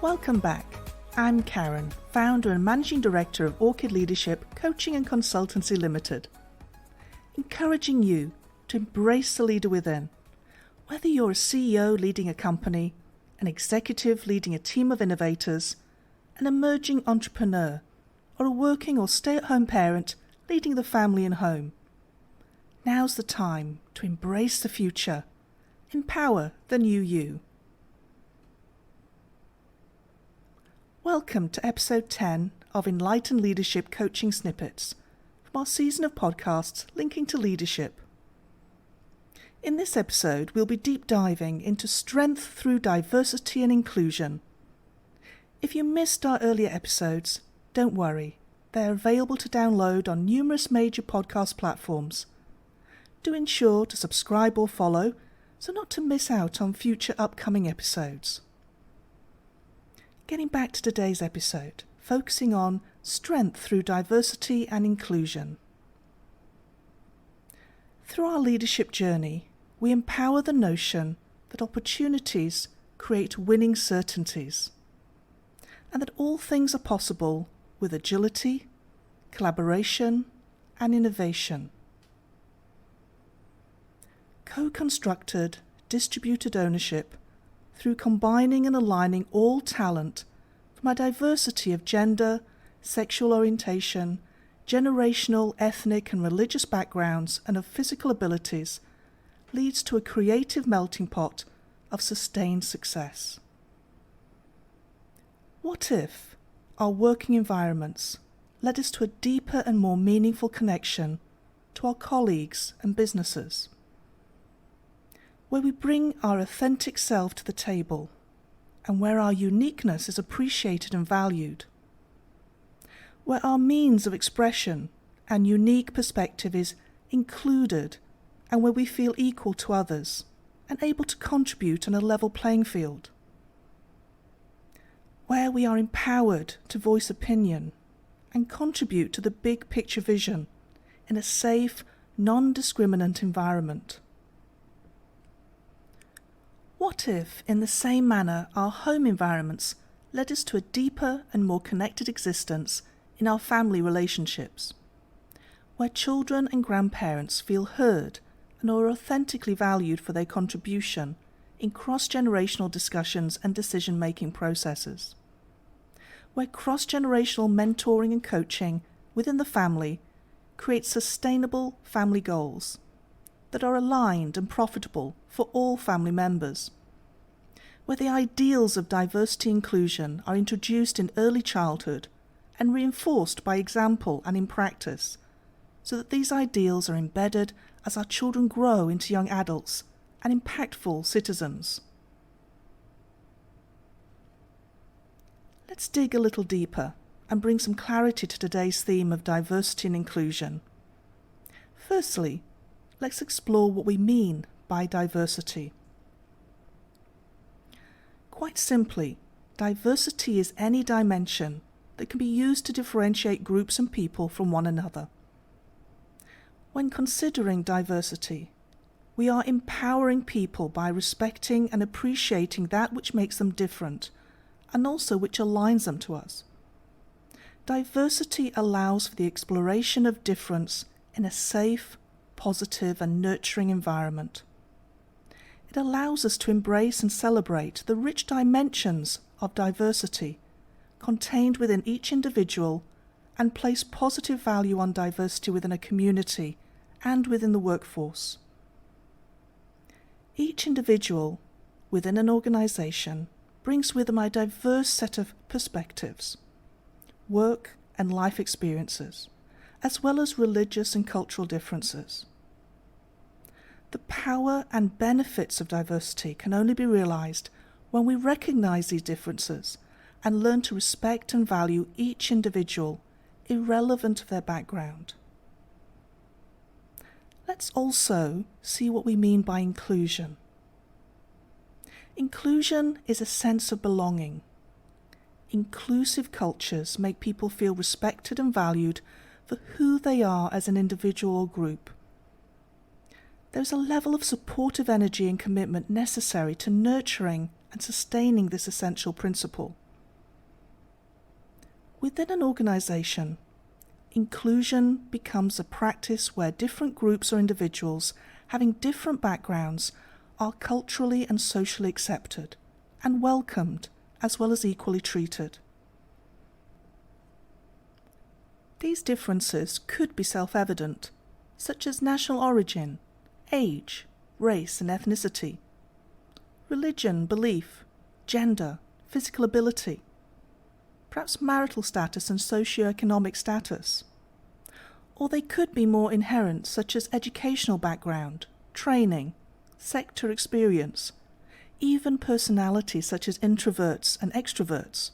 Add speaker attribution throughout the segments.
Speaker 1: Welcome back. I'm Karen, founder and managing director of Orchid Leadership Coaching and Consultancy Limited, encouraging you to embrace the leader within. Whether you're a CEO leading a company, an executive leading a team of innovators, an emerging entrepreneur, or a working or stay-at-home parent leading the family and home, now's the time to embrace the future, empower the new you. Welcome to episode 10 of Enlightened Leadership Coaching Snippets from our season of podcasts linking to leadership. In this episode, we'll be deep diving into strength through diversity and inclusion. If you missed our earlier episodes, don't worry, they're available to download on numerous major podcast platforms. Do ensure to subscribe or follow so not to miss out on future upcoming episodes. Getting back to today's episode, focusing on strength through diversity and inclusion. Through our leadership journey, we empower the notion that opportunities create winning certainties, and that all things are possible with agility, collaboration, and innovation. Co-constructed, distributed ownership through combining and aligning all talent from a diversity of gender, sexual orientation, generational, ethnic and religious backgrounds, and of physical abilities leads to a creative melting pot of sustained success. What if our working environments led us to a deeper and more meaningful connection to our colleagues and businesses, where we bring our authentic self to the table and where our uniqueness is appreciated and valued, where our means of expression and unique perspective is included and where we feel equal to others and able to contribute on a level playing field, where we are empowered to voice opinion and contribute to the big picture vision in a safe, non-discriminant environment. What if, in the same manner, our home environments led us to a deeper and more connected existence in our family relationships, where children and grandparents feel heard and are authentically valued for their contribution in cross-generational discussions and decision-making processes, where cross-generational mentoring and coaching within the family creates sustainable family goals that are aligned and profitable for all family members, where the ideals of diversity and inclusion are introduced in early childhood and reinforced by example and in practice, so that these ideals are embedded as our children grow into young adults and impactful citizens. Let's dig a little deeper and bring some clarity to today's theme of diversity and inclusion. Firstly, let's explore what we mean by diversity. Quite simply, diversity is any dimension that can be used to differentiate groups and people from one another. When considering diversity, we are empowering people by respecting and appreciating that which makes them different and also which aligns them to us. Diversity allows for the exploration of difference in a safe, positive and nurturing environment. It allows us to embrace and celebrate the rich dimensions of diversity contained within each individual and place positive value on diversity within a community and within the workforce. Each individual within an organization brings with them a diverse set of perspectives, work and life experiences, as well as religious and cultural differences. The power and benefits of diversity can only be realized when we recognize these differences and learn to respect and value each individual, irrelevant of their background. Let's also see what we mean by inclusion. Inclusion is a sense of belonging. Inclusive cultures make people feel respected and valued for who they are as an individual or group. There is a level of supportive energy and commitment necessary to nurturing and sustaining this essential principle. Within an organization, inclusion becomes a practice where different groups or individuals having different backgrounds are culturally and socially accepted and welcomed, as well as equally treated. These differences could be self-evident, such as national origin, age, race and ethnicity, religion, belief, gender, physical ability, perhaps marital status and socio-economic status. Or they could be more inherent, such as educational background, training, sector experience, even personality such as introverts and extroverts.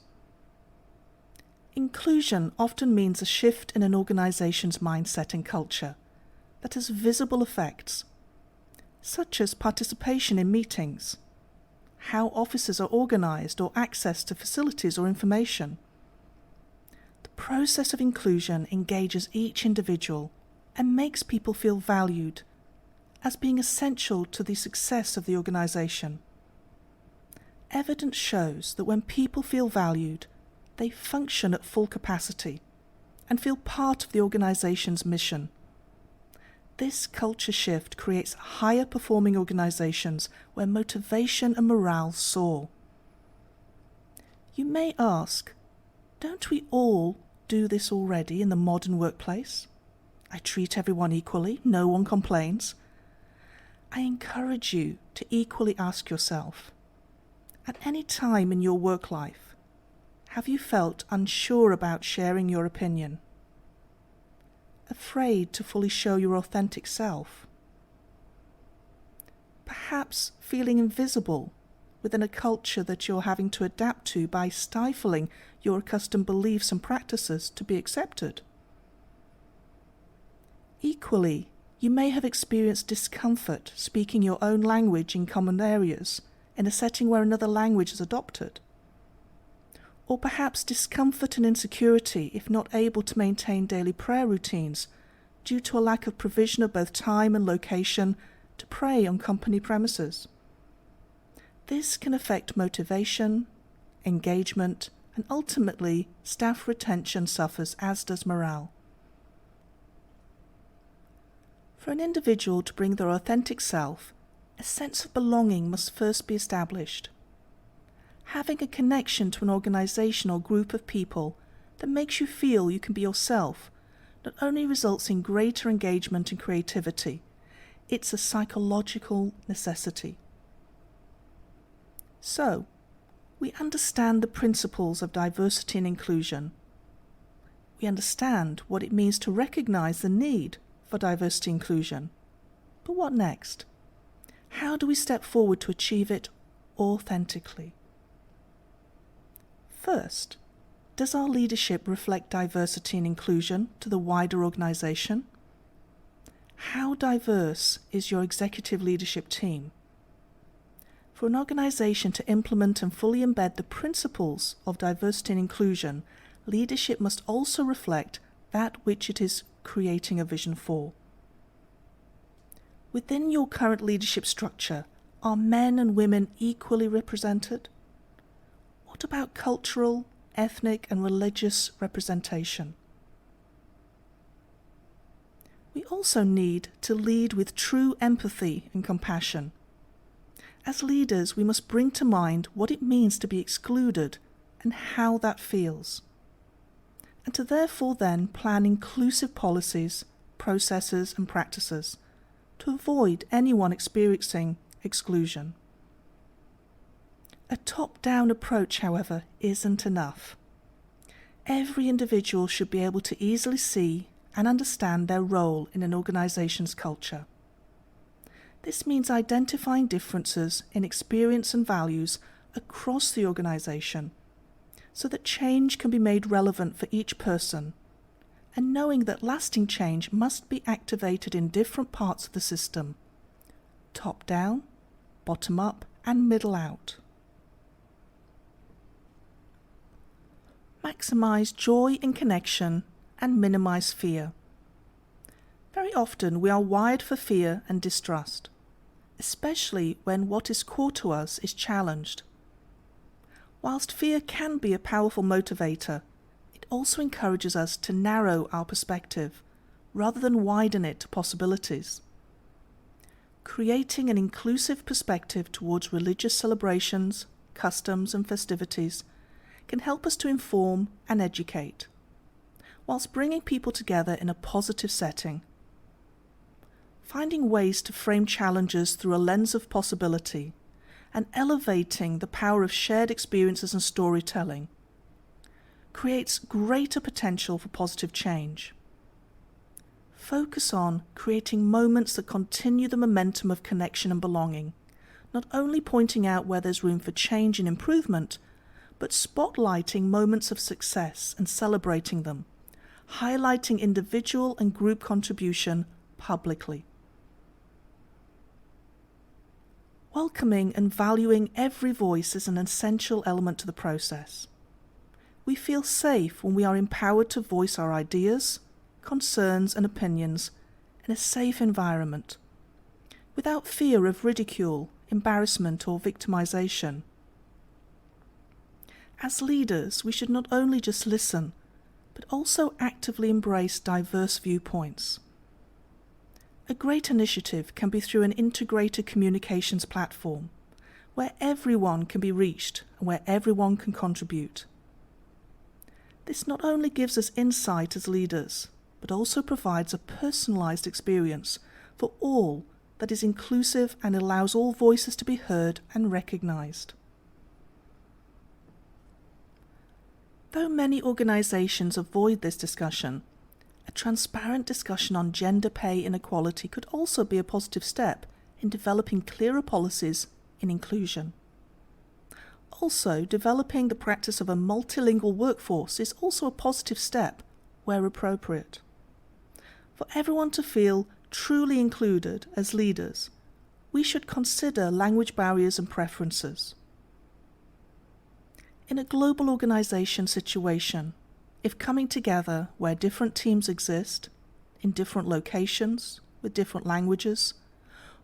Speaker 1: Inclusion often means a shift in an organization's mindset and culture that has visible effects, such as participation in meetings, how offices are organized or access to facilities or information. The process of inclusion engages each individual and makes people feel valued as being essential to the success of the organization. Evidence shows that when people feel valued, they function at full capacity and feel part of the organization's mission. This culture shift creates higher performing organizations where motivation and morale soar. You may ask, don't we all do this already in the modern workplace? I treat everyone equally, no one complains. I encourage you to equally ask yourself, at any time in your work life, have you felt unsure about sharing your opinion? Afraid to fully show your authentic self? Perhaps feeling invisible within a culture that you're having to adapt to by stifling your accustomed beliefs and practices to be accepted? Equally, you may have experienced discomfort speaking your own language in common areas in a setting where another language is adopted. Or perhaps discomfort and insecurity if not able to maintain daily prayer routines due to a lack of provision of both time and location to pray on company premises. This can affect motivation, engagement, and ultimately staff retention suffers, as does morale. For an individual to bring their authentic self, a sense of belonging must first be established. Having a connection to an organization or group of people that makes you feel you can be yourself not only results in greater engagement and creativity, it's a psychological necessity. So, we understand the principles of diversity and inclusion. We understand what it means to recognize the need for diversity and inclusion. But what next? How do we step forward to achieve it authentically? First, does our leadership reflect diversity and inclusion to the wider organization? How diverse is your executive leadership team? For an organization to implement and fully embed the principles of diversity and inclusion, leadership must also reflect that which it is creating a vision for. Within your current leadership structure, are men and women equally represented? What about cultural, ethnic, and religious representation? We also need to lead with true empathy and compassion. As leaders, we must bring to mind what it means to be excluded and how that feels, and to therefore then plan inclusive policies, processes, and practices to avoid anyone experiencing exclusion. A top-down approach, however, isn't enough. Every individual should be able to easily see and understand their role in an organization's culture. This means identifying differences in experience and values across the organization so that change can be made relevant for each person, and knowing that lasting change must be activated in different parts of the system, top down, bottom up, and middle out. Maximize joy and connection and minimize fear. Very often we are wired for fear and distrust, especially when what is core to us is challenged. Whilst fear can be a powerful motivator, it also encourages us to narrow our perspective rather than widen it to possibilities. Creating an inclusive perspective towards religious celebrations, customs and festivities can help us to inform and educate, whilst bringing people together in a positive setting. Finding ways to frame challenges through a lens of possibility and elevating the power of shared experiences and storytelling creates greater potential for positive change. Focus on creating moments that continue the momentum of connection and belonging, not only pointing out where there's room for change and improvement, but spotlighting moments of success and celebrating them, highlighting individual and group contribution publicly. Welcoming and valuing every voice is an essential element to the process. We feel safe when we are empowered to voice our ideas, concerns and opinions in a safe environment, without fear of ridicule, embarrassment or victimization. As leaders, we should not only just listen, but also actively embrace diverse viewpoints. A great initiative can be through an integrated communications platform, where everyone can be reached and where everyone can contribute. This not only gives us insight as leaders, but also provides a personalized experience for all that is inclusive and allows all voices to be heard and recognized. Though many organizations avoid this discussion, a transparent discussion on gender pay inequality could also be a positive step in developing clearer policies in inclusion. Also, developing the practice of a multilingual workforce is also a positive step where appropriate. For everyone to feel truly included as leaders, we should consider language barriers and preferences. In a global organization situation, if coming together where different teams exist, in different locations, with different languages,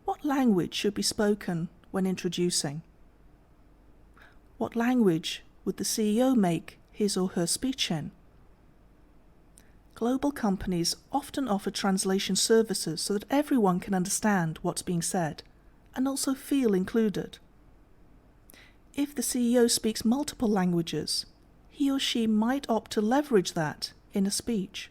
Speaker 1: what language should be spoken when introducing? What language would the CEO make his or her speech in? Global companies often offer translation services so that everyone can understand what's being said and also feel included. If the CEO speaks multiple languages, he or she might opt to leverage that in a speech.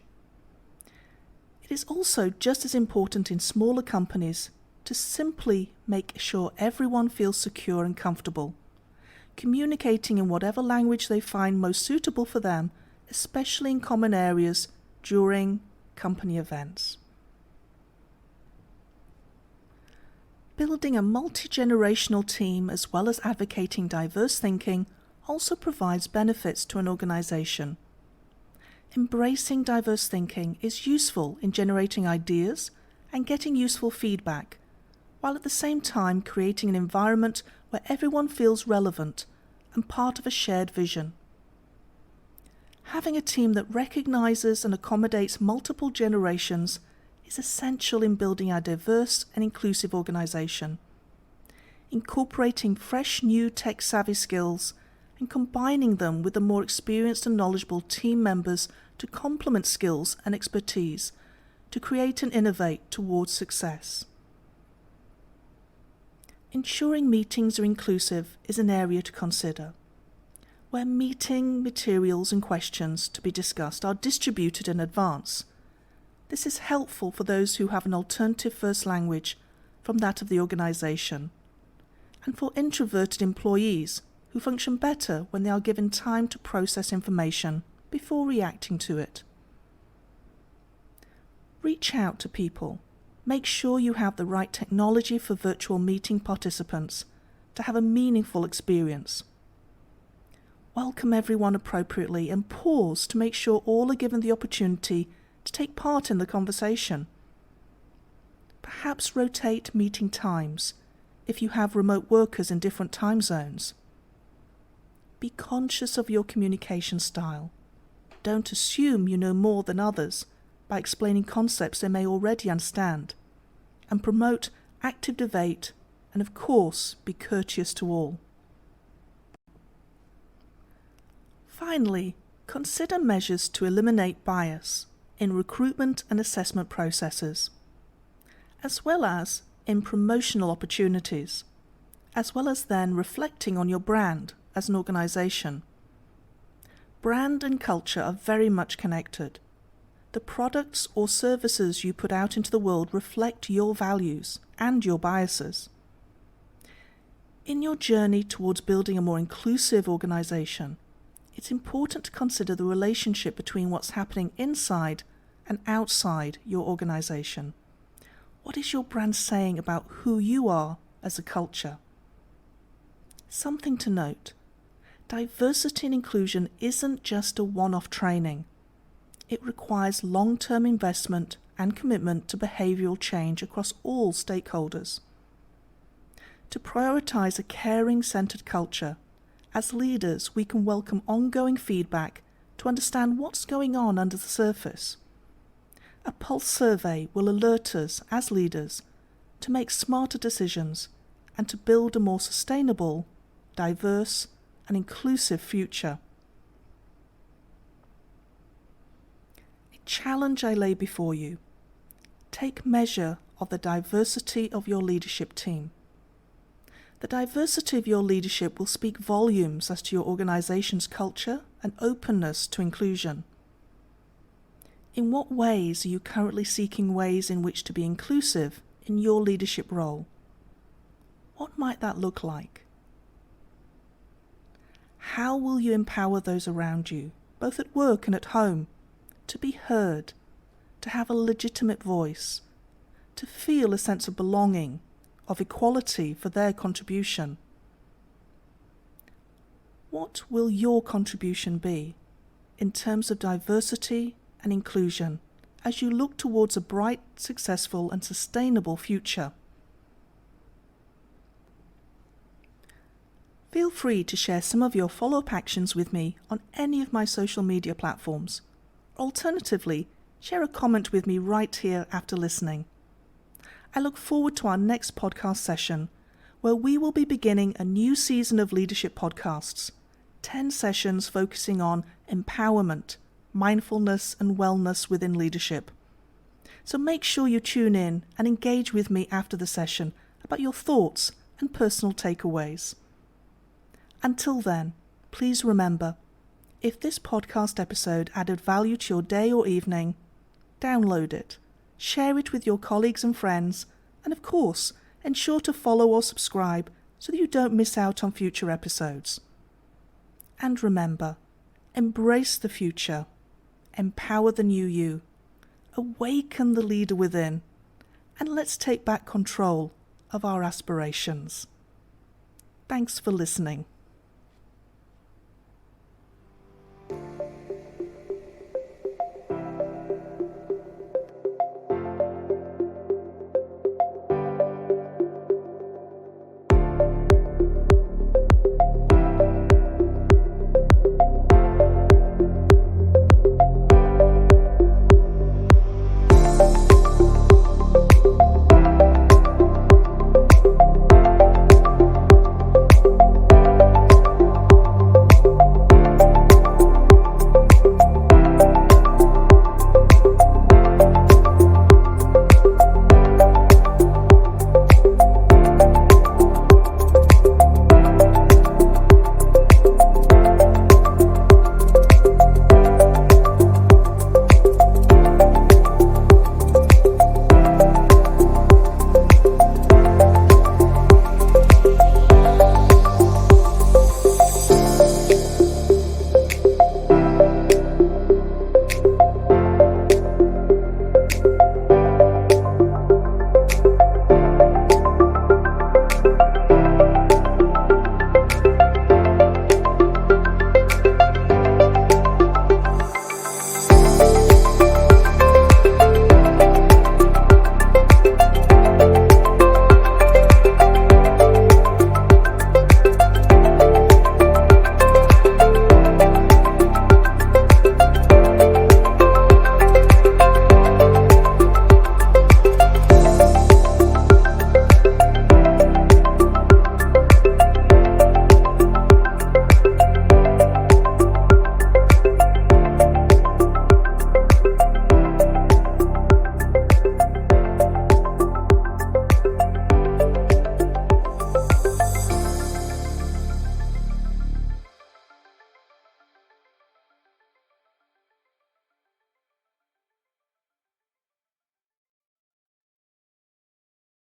Speaker 1: It is also just as important in smaller companies to simply make sure everyone feels secure and comfortable, communicating in whatever language they find most suitable for them, especially in common areas during company events. Building a multi-generational team as well as advocating diverse thinking also provides benefits to an organization. Embracing diverse thinking is useful in generating ideas and getting useful feedback, while at the same time creating an environment where everyone feels relevant and part of a shared vision. Having a team that recognizes and accommodates multiple generations is essential in building a diverse and inclusive organization. Incorporating fresh new tech-savvy skills and combining them with the more experienced and knowledgeable team members to complement skills and expertise to create and innovate towards success. Ensuring meetings are inclusive is an area to consider, where meeting materials and questions to be discussed are distributed in advance. This is helpful for those who have an alternative first language from that of the organization, and for introverted employees who function better when they are given time to process information before reacting to it. Reach out to people. Make sure you have the right technology for virtual meeting participants to have a meaningful experience. Welcome everyone appropriately and pause to make sure all are given the opportunity to take part in the conversation. Perhaps rotate meeting times if you have remote workers in different time zones. Be conscious of your communication style. Don't assume you know more than others by explaining concepts they may already understand, and promote active debate and of course be courteous to all. Finally, Consider measures to eliminate bias in recruitment and assessment processes, as well as in promotional opportunities, as well as then reflecting on your brand as an organisation. Brand and culture are very much connected. The products or services you put out into the world reflect your values and your biases. In your journey towards building a more inclusive organisation, it's important to consider the relationship between what's happening inside and outside your organisation. What is your brand saying about who you are as a culture? Something to note: diversity and inclusion isn't just a one-off training. It requires long-term investment and commitment to behavioural change across all stakeholders. To prioritise a caring-centred culture, as leaders we can welcome ongoing feedback to understand what's going on under the surface. A pulse survey will alert us as leaders to make smarter decisions and to build a more sustainable, diverse and inclusive future. A challenge I lay before you: take measure of the diversity of your leadership team. The diversity of your leadership will speak volumes as to your organisation's culture and openness to inclusion. In what ways are you currently seeking ways in which to be inclusive in your leadership role? What might that look like? How will you empower those around you, both at work and at home, to be heard, to have a legitimate voice, to feel a sense of belonging, of equality for their contribution? What will your contribution be in terms of diversity and inclusion as you look towards a bright, successful and sustainable future? Feel free to share some of your follow-up actions with me on any of my social media platforms. Alternatively, share a comment with me right here after listening. I look forward to our next podcast session, where we will be beginning a new season of leadership podcasts, 10 sessions focusing on empowerment, mindfulness and wellness within leadership. So make sure you tune in and engage with me after the session about your thoughts and personal takeaways. Until then, please remember, if this podcast episode added value to your day or evening, download it, share it with your colleagues and friends, and of course, ensure to follow or subscribe so that you don't miss out on future episodes. And remember, embrace the future, empower the new you, awaken the leader within, and let's take back control of our aspirations. Thanks for listening.